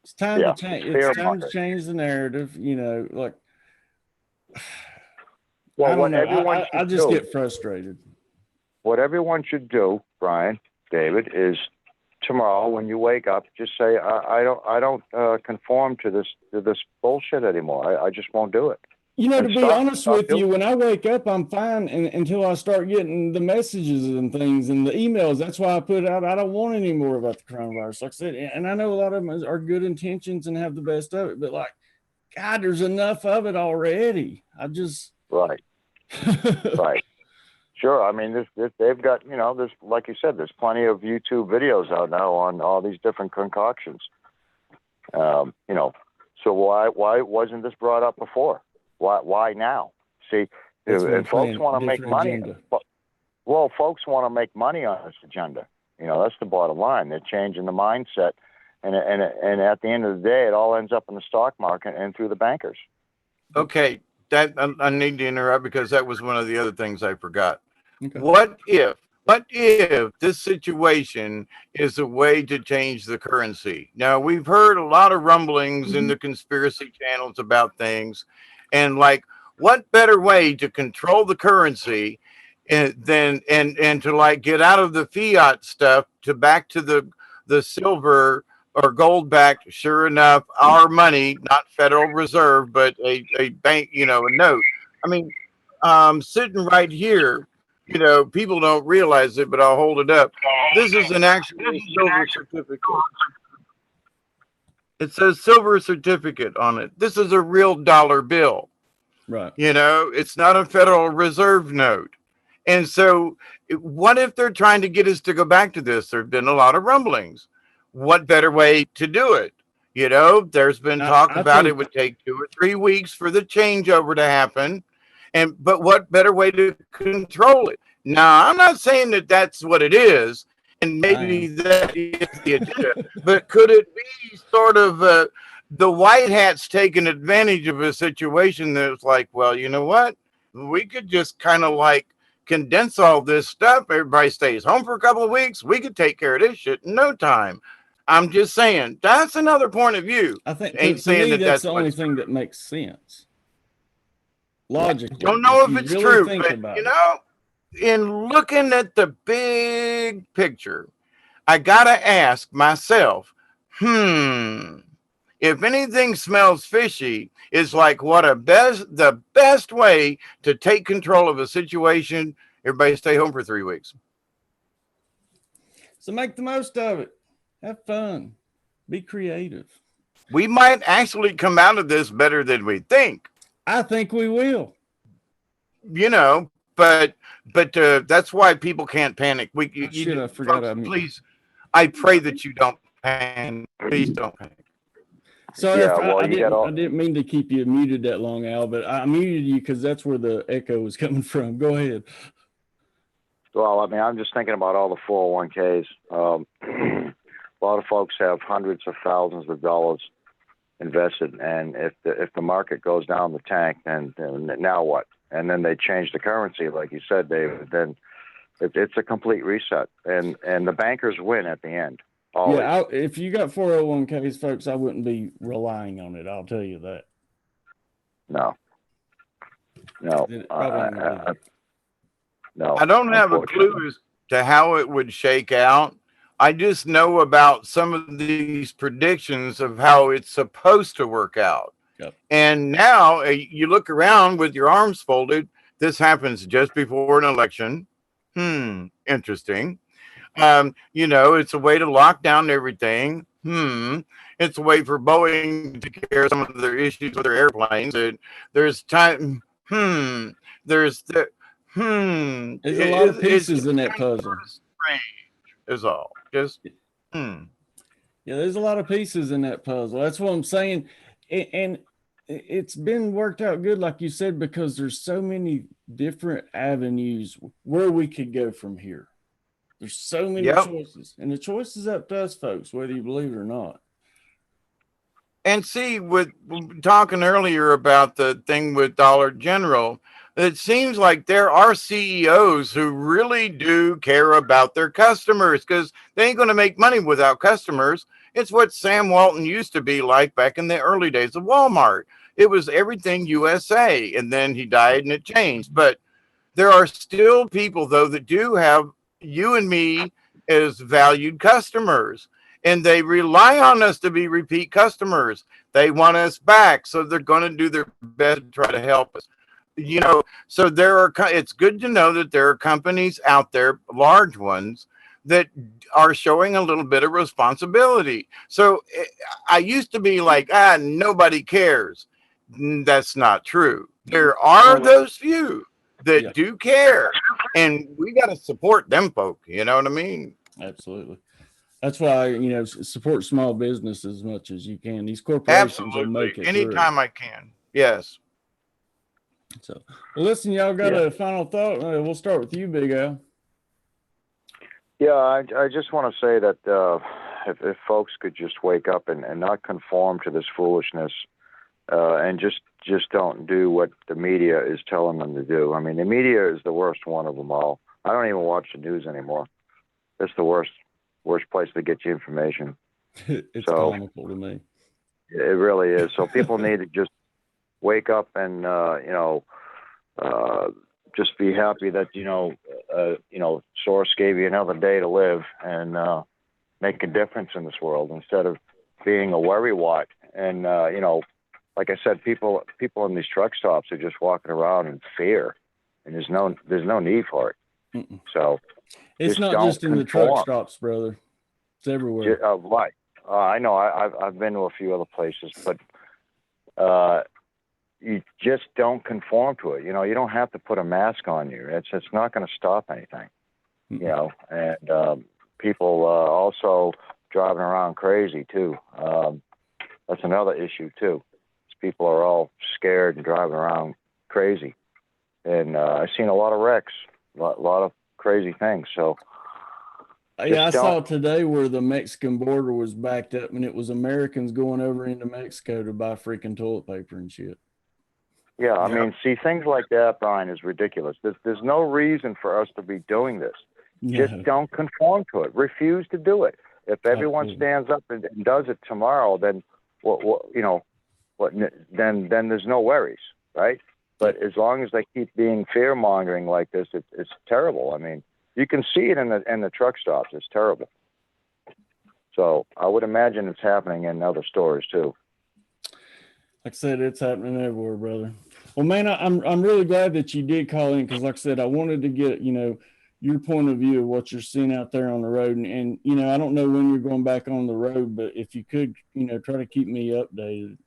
It's time to change. It's time to change the narrative. Like. Well, I don't know. I just get frustrated. What everyone should do, Brian, David, is tomorrow when you wake up, just say, I don't conform to this bullshit anymore. I just won't do it. You know, And to be honest with you, when I wake up, I'm fine until I start getting the messages and things and the emails. That's why I put out, I don't want any more about the coronavirus. Like I said, and I know a lot of them are good intentions and have the best of it, but like, God, there's enough of it already. I just. Right. Right. Sure. I mean, they've got, there's, like you said, there's plenty of YouTube videos out now on all these different concoctions. So why wasn't this brought up before? Why now? See, if folks want to make money, well, folks want to make money on this agenda. That's the bottom line. They're changing the mindset, and at the end of the day, it all ends up in the stock market and through the bankers. Okay, that I need to interrupt because that was one of the other things I forgot. Okay. What if this situation is a way to change the currency? Now, we've heard a lot of rumblings in the conspiracy channels about things, and like, what better way to control the currency than to like get out of the fiat stuff to back to the silver or gold backed, sure enough, our money, not Federal Reserve, but a bank, a note. I mean, sitting right here, people don't realize it, but I'll hold it up. This is an actual silver certificate. It says silver certificate on it. This is a real dollar bill. Right. It's not a Federal Reserve note. And so what if they're trying to get us to go back to this? There have been a lot of rumblings. What better way to do it? There's been talk about it would take 2 or 3 weeks for the changeover to happen. But what better way to control it? Now, I'm not saying that that's what it is, and maybe that is the agenda, but could it be sort of the white hats taking advantage of a situation that's like, well, you know what? We could just kind of like condense all this stuff. Everybody stays home for a couple of weeks. We could take care of this shit in no time. I'm just saying that's another point of view. I think ain't saying that's the only thing that makes sense. Logically. Don't know if it's true, but in looking at the big picture, I gotta ask myself, if anything smells fishy, it's like the best way to take control of a situation. Everybody stay home for 3 weeks. So make the most of it. Have fun. Be creative. We might actually come out of this better than we think. I think we will. But that's why people can't panic. I forgot. Please, I pray that you don't panic. Please don't panic. Sorry, I didn't mean to keep you muted that long, Al, but I muted you because that's where the echo was coming from. Go ahead. Well, I mean, I'm just thinking about all the 401ks. A lot of folks have hundreds of thousands of dollars invested, and if the market goes down the tank, then now what? And then they change the currency, like you said, David. Then it's a complete reset, and the bankers win at the end. Always. Yeah, if you got 401ks, folks, I wouldn't be relying on it. I'll tell you that. No. No. I don't have a clue as to how it would shake out. I just know about some of these predictions of how it's supposed to work out. Yep. And now you look around with your arms folded. This happens just before an election. Interesting. It's a way to lock down everything. It's a way for Boeing to take care of some of their issues with their airplanes. There's time. There's a lot of pieces in that puzzle. Strange is all. Just Yeah, there's a lot of pieces in that puzzle. That's what I'm saying. And it's been worked out good, like you said, because there's so many different avenues where we could go from here. There's so many choices, and the choice is up to us, folks, whether you believe it or not. And see, with talking earlier about the thing with Dollar General, it seems like there are CEOs who really do care about their customers because they ain't going to make money without customers. It's what Sam Walton used to be like back in the early days of Walmart. It was everything USA, and then he died and it changed. But there are still people, though, that do have you and me as valued customers, and they rely on us to be repeat customers. They want us back, so they're going to do their best to try to help us. So it's good to know that there are companies out there, large ones, that are showing a little bit of responsibility. So I used to be like, nobody cares. That's not true. There are those few that do care, and we got to support them folk. You know what I mean? Absolutely. That's why, support small business as much as you can. These corporations will make it anytime through. I can. Yes. So, well, listen, y'all got a final thought? We'll start with you, Big Al. Yeah, I just want to say that if folks could just wake up and not conform to this foolishness, and just don't do what the media is telling them to do. I mean, the media is the worst one of them all. I don't even watch the news anymore. It's the worst place to get you information. It's comical to me. It really is. So people need to just wake up and just be happy that Source gave you another day to live and make a difference in this world instead of being a worrywart. And like I said, people in these truck stops are just walking around in fear, and there's no need for it. Mm-mm. So it's not just in the truck stops, brother. It's everywhere. Right. I know. I've been to a few other places, but you just don't conform to it. You don't have to put a mask on you. It's not going to stop anything. Mm-hmm. And people also driving around crazy too. That's another issue too. People are all scared and driving around crazy. And I've seen a lot of wrecks, a lot of crazy things. So yeah, I saw today where the Mexican border was backed up, and it was Americans going over into Mexico to buy freaking toilet paper and shit. Yeah, I mean, see, things like that, Brian, is ridiculous. There's no reason for us to be doing this. No. Just don't conform to it. Refuse to do it. If everyone stands up and does it tomorrow, then then there's no worries, right? But as long as they keep being fear mongering like this, it's terrible. I mean, you can see it in the truck stops. It's terrible. So I would imagine it's happening in other stores too. Like I said, it's happening everywhere, brother. Well, man, I'm really glad that you did call in, because like I said, I wanted to get your point of view of what you're seeing out there on the road, and I don't know when you're going back on the road, but if you could try to keep me updated.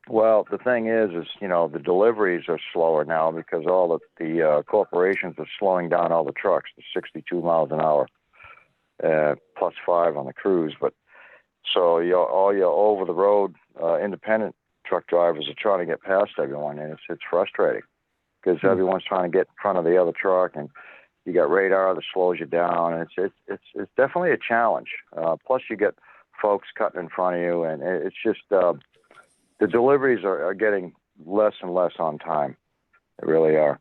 Well, the thing is the deliveries are slower now because all the corporations are slowing down all the trucks to 62 miles an hour, +5 on the cruise. But so all your over the road independent truck drivers are trying to get past everyone, and it's frustrating because everyone's trying to get in front of the other truck, and you got radar that slows you down, and it's definitely a challenge. Plus, you get folks cutting in front of you, and it's just the deliveries are getting less and less on time. They really are.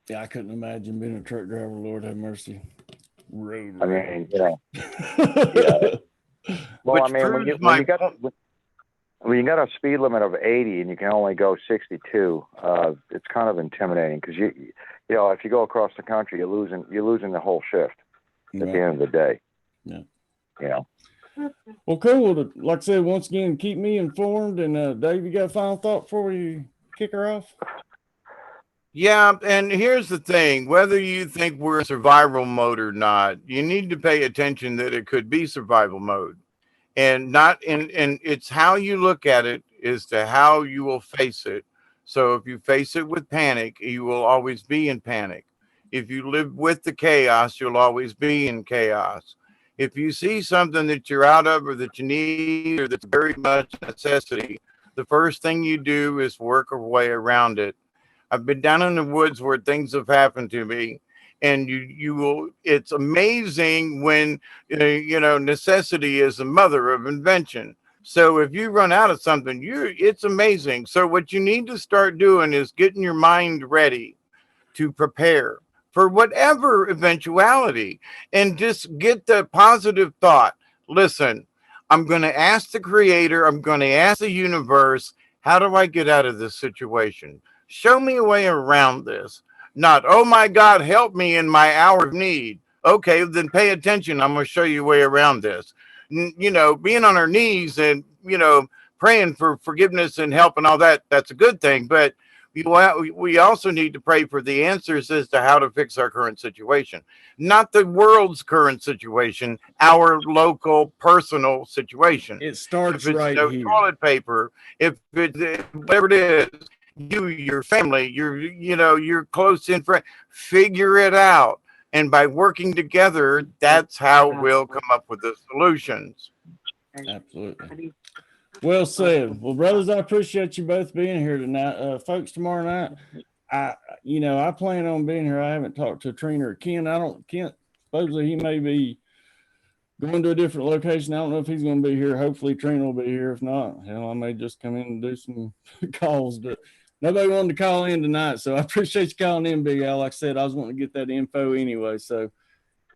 Yeah, I couldn't imagine being a truck driver. Lord have mercy. Road. I mean, yeah. Well, I mean, when you got a speed limit of 80 and you can only go 62, it's kind of intimidating because if you go across the country, you're losing the whole shift at the end of the day. Yeah. Well, cool. Well, like I said, once again, keep me informed. And Dave, you got a final thought before we kick her off? Yeah, and here's the thing: whether you think we're in survival mode or not, you need to pay attention that it could be survival mode, and it's how you look at it as to how you will face it. So if you face it with panic, you will always be in panic. If you live with the chaos, you'll always be in chaos. If you see something that you're out of or that you need or that's very much necessity, the first thing you do is work a way around it. I've been down in the woods where things have happened to me, and you will. It's amazing when necessity is the mother of invention. So if you run out of something, it's amazing. So what you need to start doing is getting your mind ready to prepare for whatever eventuality, and just get the positive thought. Listen, I'm going to ask the creator, I'm going to ask the universe, how do I get out of this situation? Show me a way around this. Not, oh my God, help me in my hour of need. Okay, then pay attention. I'm going to show you a way around this. You know, being on our knees and, you know, praying for forgiveness and help and all that, that's a good thing. But we also need to pray for the answers as to how to fix our current situation, not the world's current situation, our local personal situation. It starts If it's right no here. toilet paper, if it's whatever it is, your family, your close in friend, figure it out. And by working together, that's how we'll come up with the solutions. Absolutely. Well said. Well, brothers, I appreciate you both being here tonight. Folks, tomorrow night, I plan on being here. I haven't talked to Trina or Ken. Kent, supposedly he may be going to a different location. I don't know if he's going to be here. Hopefully Trina will be here. If not, hell, I may just come in and do some calls, but nobody wanted to call in tonight. So I appreciate you calling in, Big Al. Like I said, I was wanting to get that info anyway. So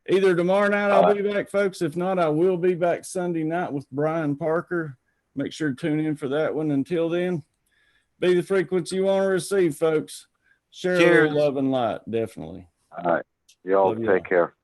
either tomorrow night I'll be back, folks. If not, I will be back Sunday night with Brian Parker. Make sure to tune in for that one. Until then, be the frequency you want to receive, folks. Share a little love and light, definitely. All right. Y'all take care.